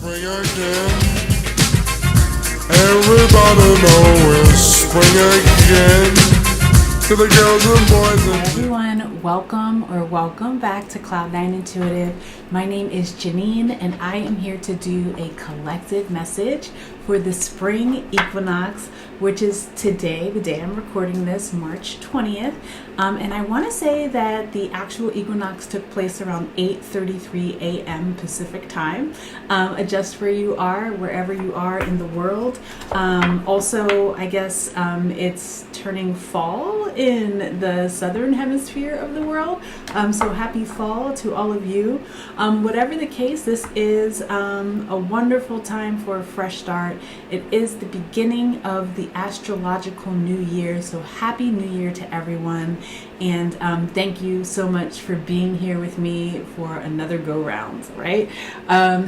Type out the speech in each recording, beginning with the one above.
spring again. Everybody know it's spring again. To the girls and boys and everyone, welcome back to Cloud9 Intuitive. My name is Janine and I am here to do a collective message for the spring equinox, which is today, the day I'm recording this, March 20th. And I want to say that the actual equinox took place around 8:33 a.m. Pacific time. Adjust where you are, wherever you are in the world. Also, I guess it's turning fall in the southern hemisphere of the world. So happy fall to all of you. Whatever the case, this is a wonderful time for a fresh start. It is the beginning of the astrological new year. So happy new year to everyone. And thank you so much for being here with me for another go round, right? I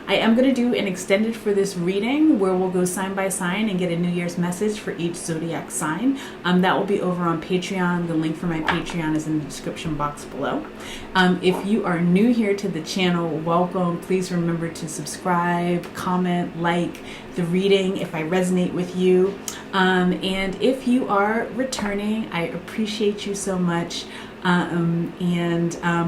am going to do an extended for this reading where we'll go sign by sign and get a New Year's message for each zodiac sign. That will be over on Patreon. The link for my Patreon is in the description box below. If you are new here to the channel, welcome. Please remember to subscribe, comment, like the reading if I resonate with you. And if you are returning, I appreciate you so much.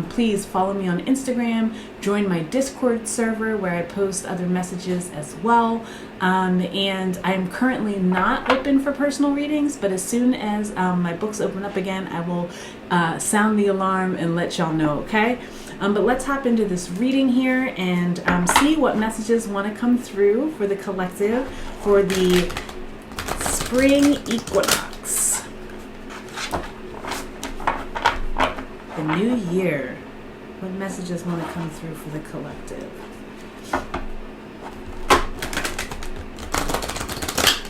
Please follow me on Instagram, join my Discord server where I post other messages as well. And I'm currently not open for personal readings, but as soon as my books open up again, I will sound the alarm and let y'all know, okay? But let's hop into this reading here and see what messages want to come through for the collective for the spring equinox. The new year. What messages want to come through for the collective?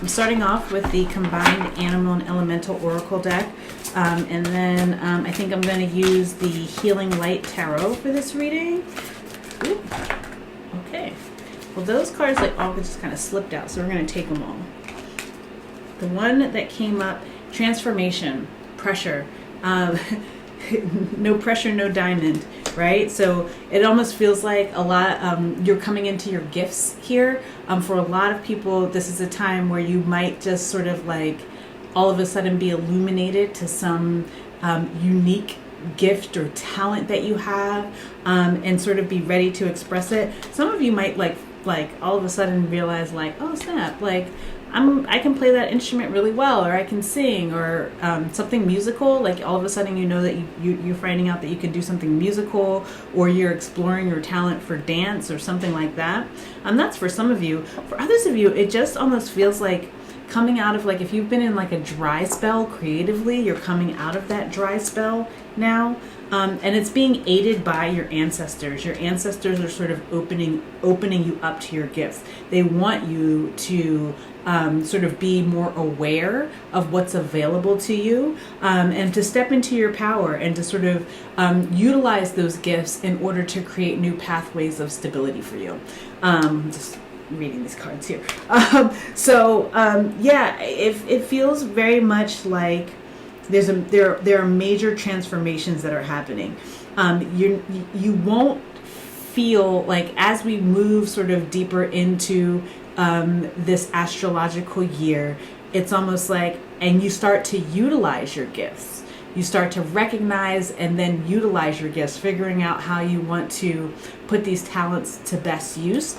I'm starting off with the combined animal and elemental oracle deck. And then I think I'm going to use the Healing Light Tarot for this reading. Ooh. Okay. Well, those cards like all just kind of slipped out, so we're going to take them all. The one that came up, transformation, pressure. No pressure, no diamond, right? So it almost feels like a lot, you're coming into your gifts here. For a lot of people, this is a time where you might just sort of like all of a sudden be illuminated to some unique gift or talent that you have, and sort of be ready to express it. Some of you might like all of a sudden realize like, oh snap, like I can play that instrument really well, or I can sing, or something musical. Like all of a sudden you know that you're finding out that you can do something musical, or you're exploring your talent for dance or something like that. That's for some of you. For others of you, it just almost feels like coming out of, like, if you've been in like a dry spell creatively, you're coming out of that dry spell now. And it's being aided by your ancestors. Your ancestors are sort of opening you up to your gifts. They want you to sort of be more aware of what's available to you, and to step into your power and to sort of utilize those gifts in order to create new pathways of stability for you. Just reading these cards here. Yeah, it feels very much like there are major transformations that are happening. You won't feel like, as we move sort of deeper into this astrological year, it's almost like, and you start to utilize your gifts. You start to recognize and then utilize your gifts, figuring out how you want to put these talents to best use.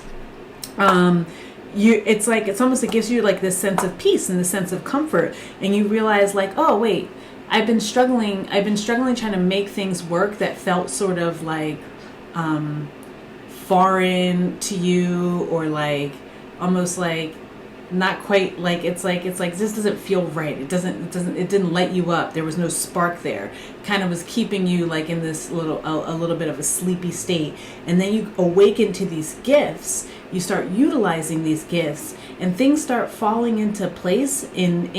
It's almost, it gives you like this sense of peace and this sense of comfort, and you realize like, oh wait, I've been struggling trying to make things work that felt sort of like foreign to you, or like almost like not quite, like it's like this doesn't feel right. It didn't light you up. There was no spark there. Kind of was keeping you like in this a little bit of a sleepy state. And then you awaken to these gifts. You start utilizing these gifts, and things start falling into place in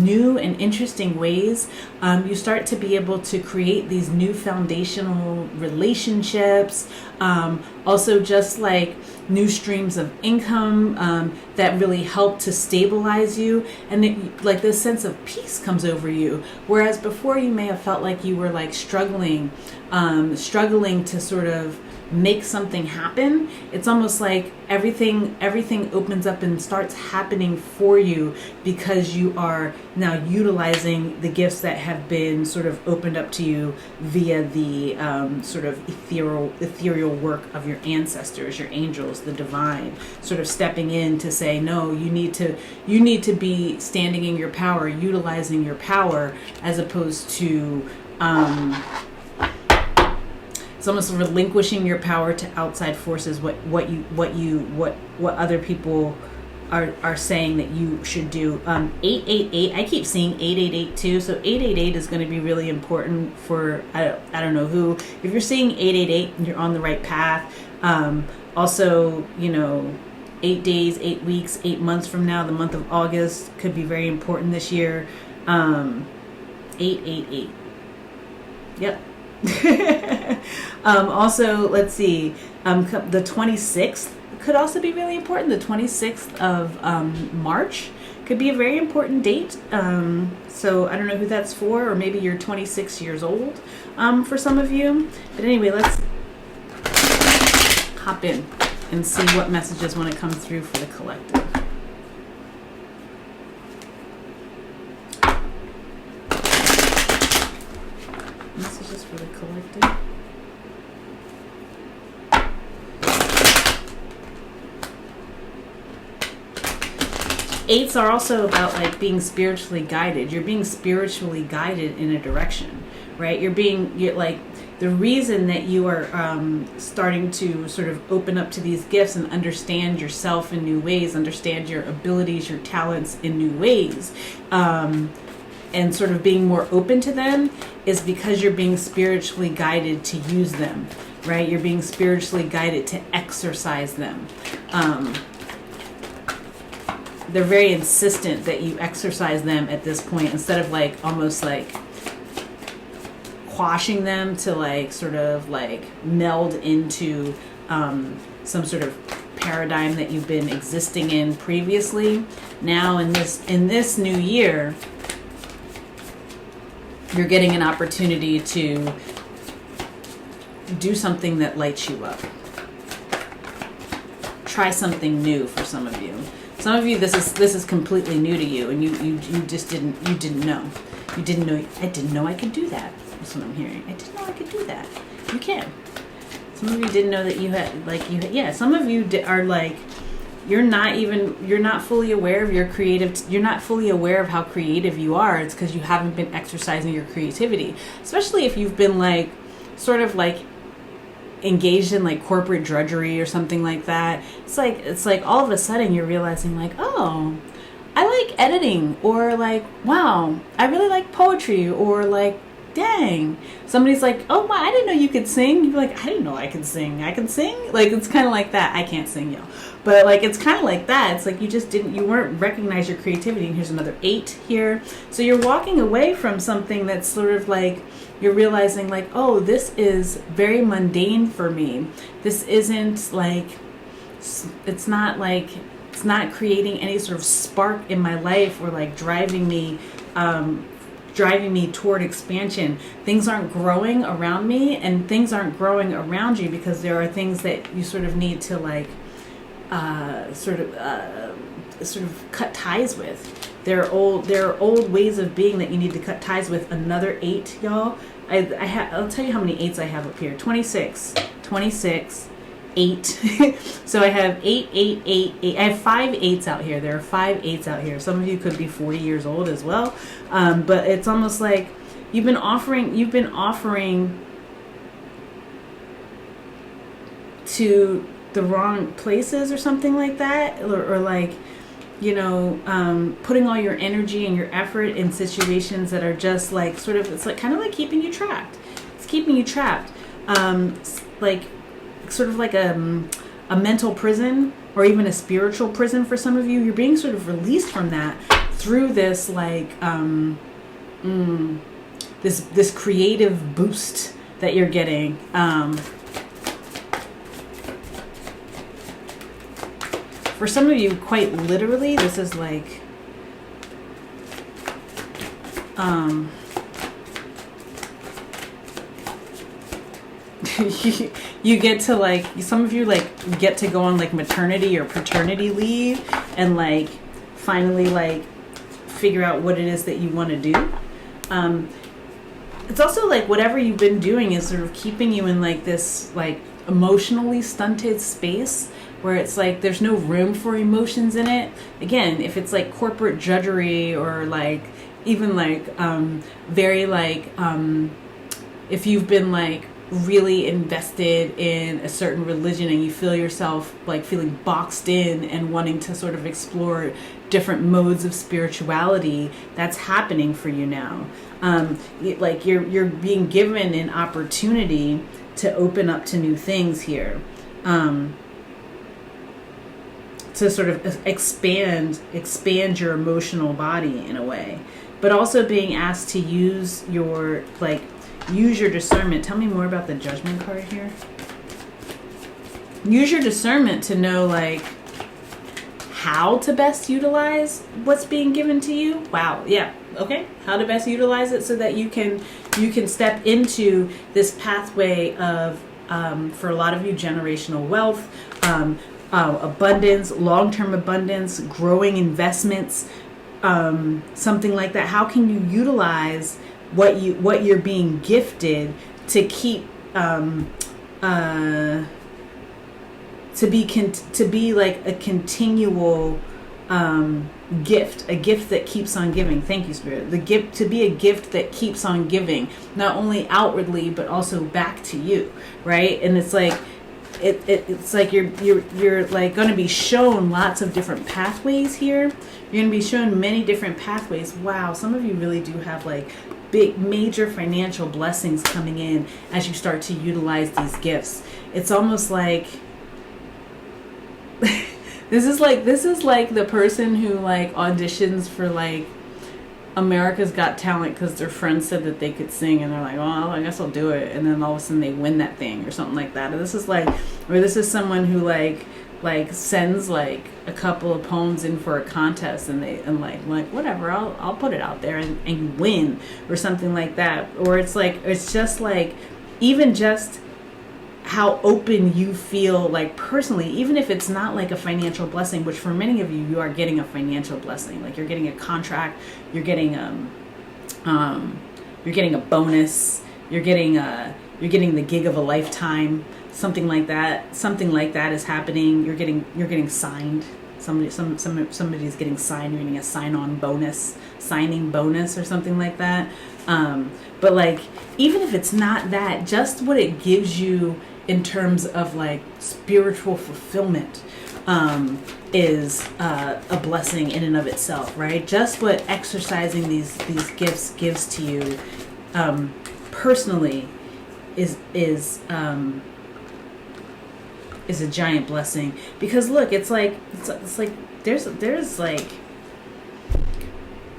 new and interesting ways. You start to be able to create these new foundational relationships. Also just like new streams of income that really help to stabilize you, and like this sense of peace comes over you, whereas before you may have felt like you were like struggling to sort of make something happen, it's almost like everything opens up and starts happening for you because you are now utilizing the gifts that have been sort of opened up to you via the sort of ethereal work of your ancestors, your angels, the divine, sort of stepping in to say, no, you need to be standing in your power, utilizing your power, as opposed to it's almost relinquishing your power to outside forces, what other people are saying that you should do. 888, I keep seeing 888 too, so 888 is going to be really important for I don't know who. If you're seeing 888, you're on the right path. Also, 8 days, 8 weeks, 8 months from now, the month of August could be very important this year. 888. Yep. Also, let's see, the 26th could also be really important. The 26th of March could be a very important date. So I don't know who that's for, or maybe you're 26 years old for some of you. But anyway, let's hop in and see what messages want to come through for the collective. Messages for the collective. Eights are also about like being spiritually guided. You're being spiritually guided in a direction, right? You're like the reason that you are starting to sort of open up to these gifts and understand yourself in new ways, understand your abilities, your talents in new ways, and sort of being more open to them is because you're being spiritually guided to use them, right? You're being spiritually guided to exercise them. They're very insistent that you exercise them at this point, instead of like almost like quashing them to like sort of like meld into some sort of paradigm that you've been existing in previously. Now in this new year, you're getting an opportunity to do something that lights you up. Try something new for some of you. Some of you, this is completely new to you, and you just didn't know. You didn't know. I didn't know I could do that. That's what I'm hearing. I didn't know I could do that. You can. Some of you didn't know that you had yeah. Some of you are like, you're not fully aware of your creative. You're not fully aware of how creative you are. It's because you haven't been exercising your creativity, especially if you've been like sort of like engaged in like corporate drudgery or something like that. It's like all of a sudden you're realizing like, oh, I like editing, or like, wow, I really like poetry, or like, dang, somebody's like, oh my, I didn't know you could sing. You're like, I didn't know I could sing. I can sing. Like, it's kind of like that. I can't sing, yo, but like it's kind of like that. It's like you weren't recognize your creativity. And here's another 8 here. So you're walking away from something that's sort of like, you're realizing like, oh, this is very mundane for me. This isn't like, it's not creating any sort of spark in my life, or like driving me toward expansion. Things aren't growing around me, and things aren't growing around you because there are things that you sort of need to like sort of cut ties with. There are old ways of being that you need to cut ties with. Another 8, y'all. I'll tell you how many 8s I have up here. 26, 8. So I have 8, 8, 8, 8. I have 5 8s out here. There are 5 8s out here. Some of you could be 40 years old as well. But it's almost like you've been offering to the wrong places or something like that, or like, putting all your energy and your effort in situations that are just like sort of, it's like kind of like keeping you trapped. It's keeping you trapped. Like sort of like a mental prison, or even a spiritual prison for some of you. You're being sort of released from that through this like this creative boost that you're getting. For some of you, quite literally, this is like you get to like, some of you like get to go on like maternity or paternity leave and like finally like figure out what it is that you want to do. It's also like whatever you've been doing is sort of keeping you in like this like emotionally stunted space where it's like there's no room for emotions in it. Again, if it's like corporate drudgery or like even like very like if you've been like really invested in a certain religion and you feel yourself like feeling boxed in and wanting to sort of explore different modes of spirituality, that's happening for you now. Like you're being given an opportunity to open up to new things here, to sort of expand your emotional body in a way, but also being asked to use your discernment. Tell me more about the Judgment card here. Use your discernment to know like how to best utilize what's being given to you. Wow. Yeah. Okay. How to best utilize it so that you can step into this pathway of for a lot of you, generational wealth, abundance, long-term abundance, growing investments, something like that. How can you utilize what you're being gifted to keep to be like a continual gift, a gift that keeps on giving. Thank you, Spirit. The gift to be a gift that keeps on giving, not only outwardly but also back to you, right? And it's like it's like you're like going to be shown lots of different pathways here. You're going to be shown many different pathways. Wow, some of you really do have like big major financial blessings coming in as you start to utilize these gifts. It's almost like this is like the person who like auditions for like America's Got Talent because their friends said that they could sing and they're like, well, I guess I'll do it, and then all of a sudden they win that thing or something like that. Or this is someone who like sends like a couple of poems in for a contest and like whatever, I'll put it out there and win or something like that. Or it's just like even just how open you feel like personally, even if it's not like a financial blessing, which for many of you, you are getting a financial blessing. Like you're getting a contract, you're getting a bonus, you're getting the gig of a lifetime, something like that. Something like that is happening. You're getting signed. Somebody's getting signed. You're getting a signing bonus or something like that. But like, even if it's not that, just what it gives you in terms of like spiritual fulfillment is a blessing in and of itself, right? Just what exercising these gifts gives to you personally is a giant blessing. Because look, it's like there's like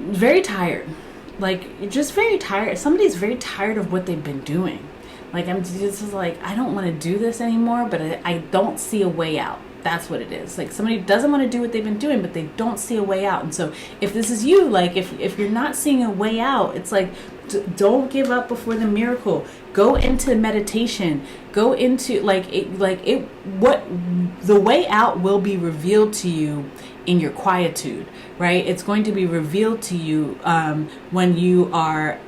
very tired. Like, you're just very tired. Somebody's very tired of what they've been doing. Like, I'm just like, I don't want to do this anymore, but I don't see a way out. That's what it is. Like, somebody doesn't want to do what they've been doing, but they don't see a way out. And so if this is you, like, if you're not seeing a way out, it's like, don't give up before the miracle. Go into meditation. Go into what the way out will be revealed to you in your quietude, right? It's going to be revealed to you when you are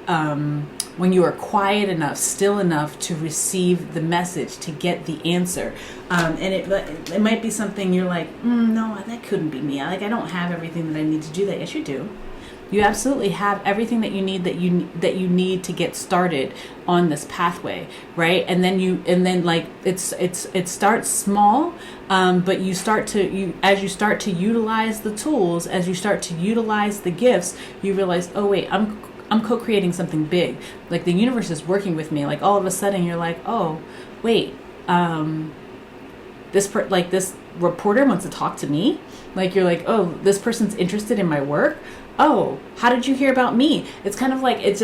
quiet enough, still enough to receive the message, to get the answer. And it might be something you're like, no, that couldn't be me. I don't have everything that I need to do that. Yes, you do. You absolutely have everything that you need need to get started on this pathway, right? And then it starts small, but as you start to utilize the tools, as you start to utilize the gifts, you realize, oh wait, I'm co-creating something big. Like, the universe is working with me. Like, all of a sudden you're like, oh wait, this reporter wants to talk to me. Like, you're like, oh, this person's interested in my work. Oh, how did you hear about me? It's kind of like, it's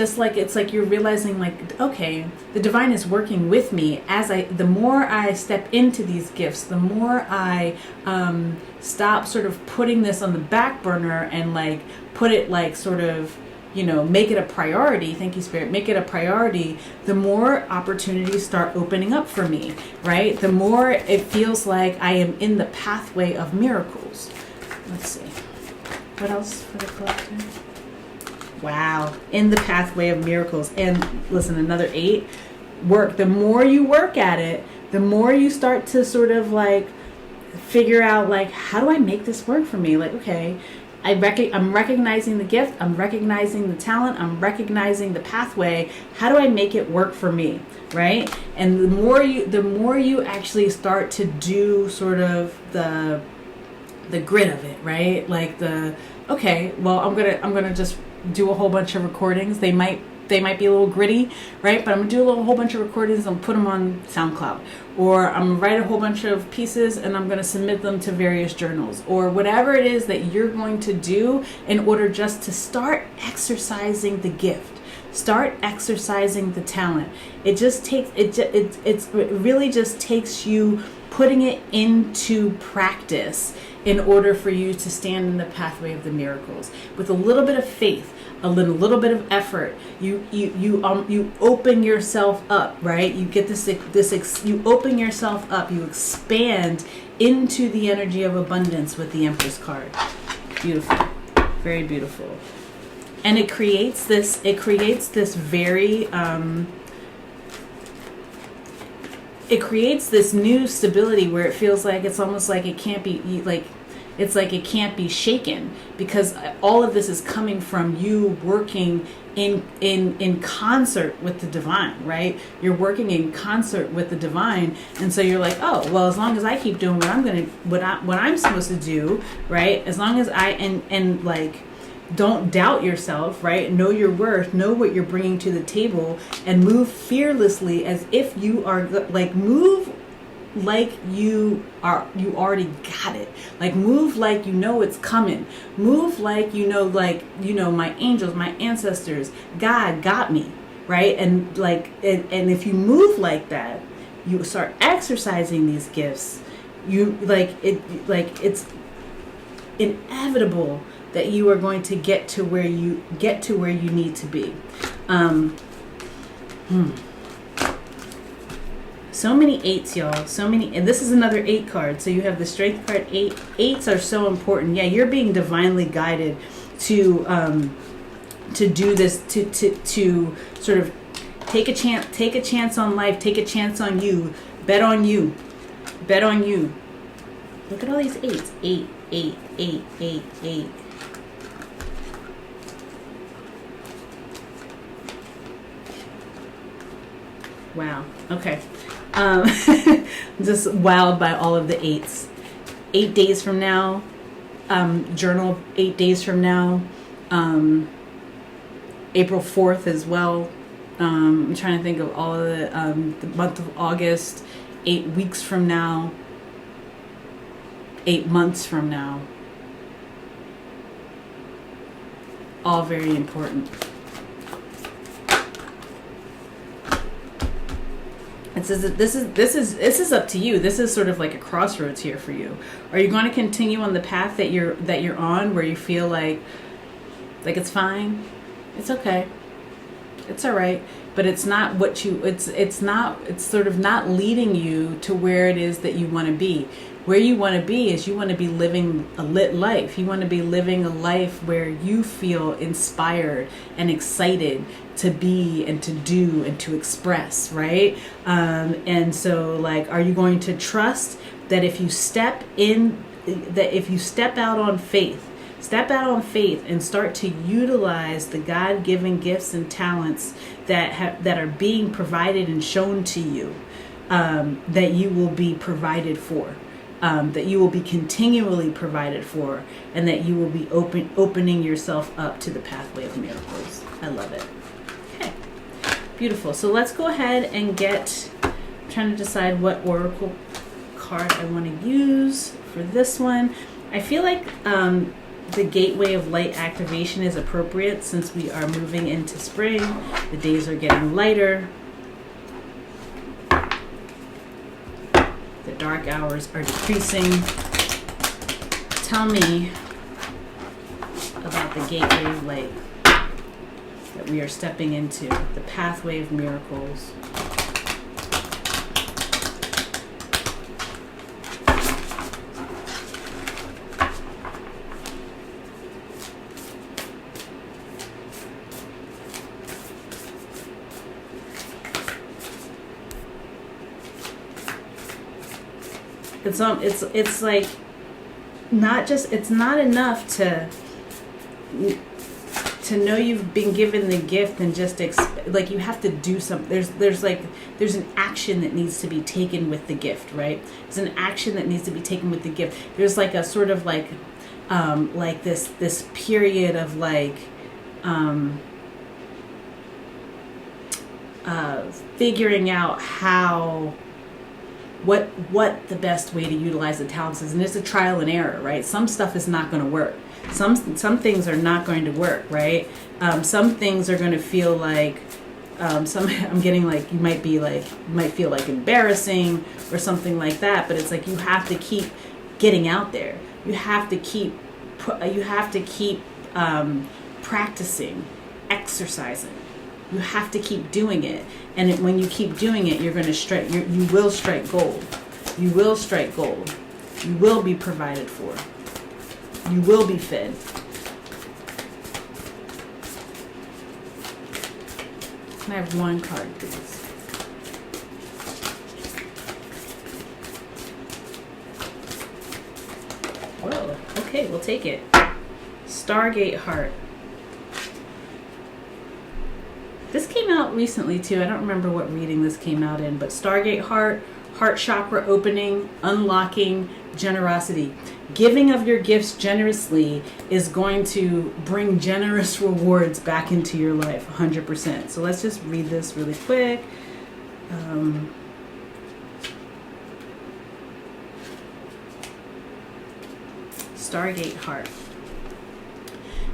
like you're realizing, like, okay, the divine is working with me the more I step into these gifts, the more I stop sort of putting this on the back burner and like put it like sort of make it a priority. Thank you, Spirit. Make it a priority. The more opportunities start opening up for me, right? The more it feels like I am in the pathway of miracles. Let's see. What else for the collective? Wow. In the pathway of miracles. And listen, another 8. Work. The more you work at it, the more you start to sort of like figure out, like, how do I make this work for me? Like, okay, I'm recognizing the gift, I'm recognizing the talent, I'm recognizing the pathway. How do I make it work for me, right? And the more you actually start to do sort of the grit of it, right? Like okay, well, I'm gonna just do a whole bunch of recordings. They might be a little gritty, right? But I'm gonna do a whole bunch of recordings and put them on SoundCloud, or I'm gonna write a whole bunch of pieces and I'm gonna submit them to various journals, or whatever it is that you're going to do in order just to start exercising the gift, start exercising the talent. It really just takes you putting it into practice in order for you to stand in the pathway of the miracles with a little bit of faith, a little bit of effort. You open yourself up, right? You get you open yourself up, you expand into the energy of abundance with the Empress card. Beautiful. Very beautiful. And it creates this very it creates this new stability where it feels like it's almost like it can't be it can't be shaken, because all of this is coming from you working in concert with the divine, right? You're working in concert with the divine, and so you're like, oh, well, as long as I keep doing what I'm supposed to do, right? As long as I and like, don't doubt yourself, right? Know your worth, know what you're bringing to the table, and move fearlessly as if you are move like you already got it. Like, move like it's coming. Move like my angels, my ancestors, God got me, right? And and if you move like that, you start exercising these gifts. It's inevitable that you are going to get to where you need to be. So many 8s, y'all. So many, and this is another 8 card. So you have the Strength card. 8s are so important. Yeah, you're being divinely guided to do this, to sort of take a chance on life, take a chance on you, bet on you. Look at all these 8s. 8, 8, 8, 8, 8. Wow. Okay. Just wowed by all of the 8s. 8 days from now, journal 8 days from now, April 4th as well. I'm trying to think of all of the month of August, 8 weeks from now, 8 months from now. All very important. It says that this is up to you. This is sort of like a crossroads here for you. Are you going to continue on the path that you're on, where you feel like it's fine, it's okay, it's all right, but it's not what you it's sort of not leading you to where it is that you want to be. Where you want to be is you want to be living a lit life. You want to be living a life where you feel inspired and excited to be and to do and to express, right? And so, like, are you going to trust that if you step out on faith and start to utilize the God-given gifts and talents that are being provided and shown to you, that you will be provided for? That you will be continually provided for, and that you will be opening yourself up to the pathway of miracles. I love it. Okay, beautiful. So let's go ahead and I'm trying to decide what oracle card I want to use for this one. I feel like the Gateway of Light activation is appropriate since we are moving into spring. The days are getting lighter. The dark hours are decreasing. Tell me about the Gateway of Light. that we are stepping into, the pathway of miracles. It's like not just, it's not enough to know you've been given the gift and just like you have to do something. There's an action that needs to be taken with the gift, right? There's an action that needs to be taken with the gift. There's like a sort of like this period of like figuring out what the best way to utilize the talents is, and it's a trial and error, right? Some stuff is not going to work. Some things are not going to work, right? Some things are going to feel like I'm getting like you might feel like embarrassing or something like that. But it's like you have to keep getting out there. You have to keep practicing, exercising. You have to keep doing it, and when you keep doing it, you're going to strike. You will strike gold. You will strike gold. You will be provided for. You will be fed. Can I have one card, please? Whoa. Okay, we'll take it. Stargate Heart. This came out recently too. I don't remember what reading this came out in, but Stargate Heart, heart chakra opening, unlocking, generosity. Giving of your gifts generously is going to bring generous rewards back into your life, 100%. So let's just read this really quick. Stargate Heart.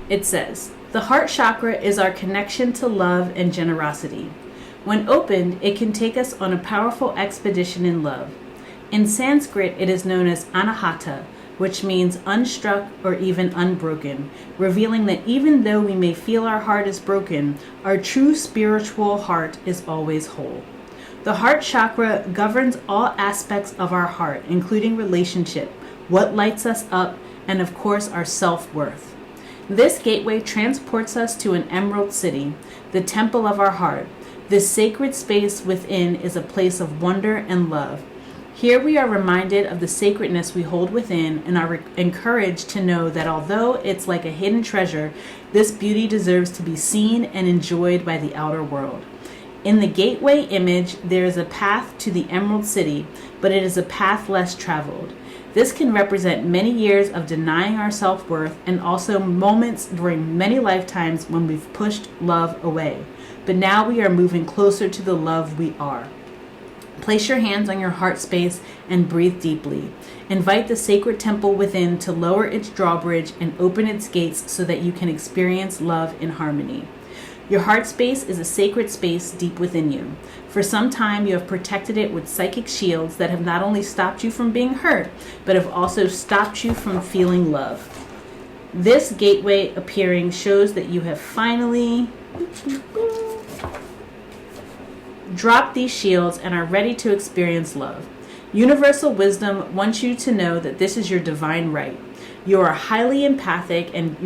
It says, the heart chakra is our connection to love and generosity. When opened, it can take us on a powerful expedition in love. In Sanskrit, it is known as anahata, which means unstruck or even unbroken, revealing that even though we may feel our heart is broken, our true spiritual heart is always whole. The heart chakra governs all aspects of our heart, including relationship, what lights us up, and of course our self-worth. This gateway transports us to an emerald city, the temple of our heart. This sacred space within is a place of wonder and love. Here we are reminded of the sacredness we hold within and are encouraged to know that although it's like a hidden treasure, this beauty deserves to be seen and enjoyed by the outer world. In the gateway image, there is a path to the Emerald City, but it is a path less traveled. This can represent many years of denying our self-worth and also moments during many lifetimes when we've pushed love away. But now we are moving closer to the love we are. Place your hands on your heart space and breathe deeply. Invite the sacred temple within to lower its drawbridge and open its gates so that you can experience love in harmony. Your heart space is a sacred space deep within you. For some time, you have protected it with psychic shields that have not only stopped you from being hurt, but have also stopped you from feeling love. This gateway appearing shows that you have finally dropped these shields and are ready to experience love. Universal wisdom wants you to know that this is your divine right. You are a highly empathic and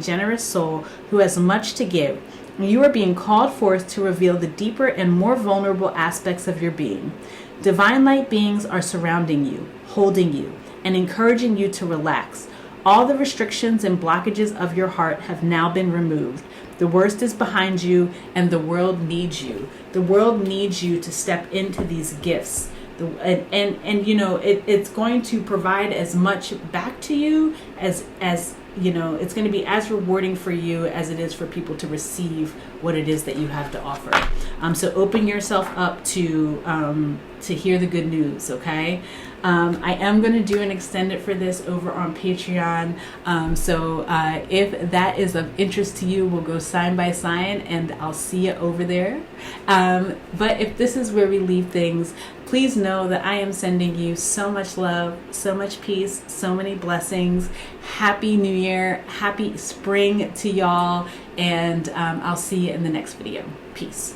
generous soul who has much to give. You are being called forth to reveal the deeper and more vulnerable aspects of your being. Divine light beings are surrounding you, holding you, and encouraging you to relax. All the restrictions and blockages of your heart have now been removed. The worst is behind you, and the world needs you. The world needs you to step into these gifts. It's going to provide as much back to you as it's going to be as rewarding for you as it is for people to receive what it is that you have to offer. So open yourself up to hear the good news, okay? I am going to do an extended for this over on Patreon. So if that is of interest to you, we'll go sign by sign and I'll see you over there. But if this is where we leave things, please know that I am sending you so much love, so much peace, so many blessings. Happy New Year, happy spring to y'all, and I'll see you in the next video. Peace.